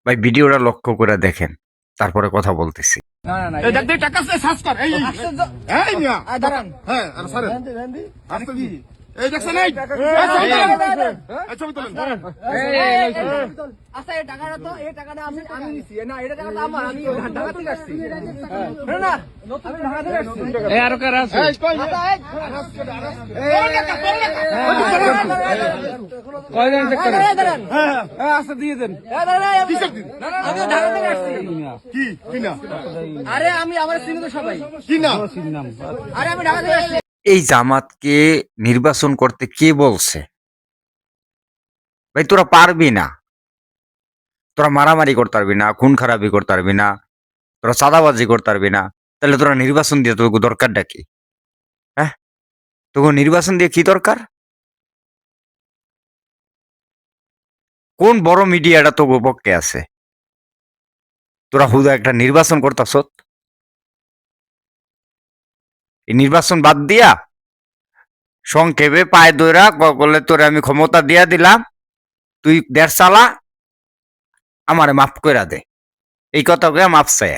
ভাই ভিডিওটা লক্ষ্য করে দেখেন, তারপরে কথা বলতেছি। এই জামাতকে নির্বাচন করতে কে বলছে? ভাই তোরা পারবি না, তোরা মারামারি করতে পারবি না, খুন খারাপি করতে পারবি না, তোরা চাঁদাবাজি করতে পারবি না, তাহলে তোরা নির্বাচন দিয়ে তোকে দরকারটা কি? হ্যাঁ, তোকে নির্বাচন দিয়ে কি দরকার? কোন বড় মিডিয়াটা তোকে পক্ষে আছে? তোরা হুদা একটা নির্বাচন করতাস, এই নির্বাচন বাদ দিয়া সংক্ষেপে পায়ে দইরা বলে তোরে আমি ক্ষমতা দিয়া দিলাম, তুই দেড় চালা, আমারে মাফ কইরা দে, এই কথা কয়ে মাফ চাই।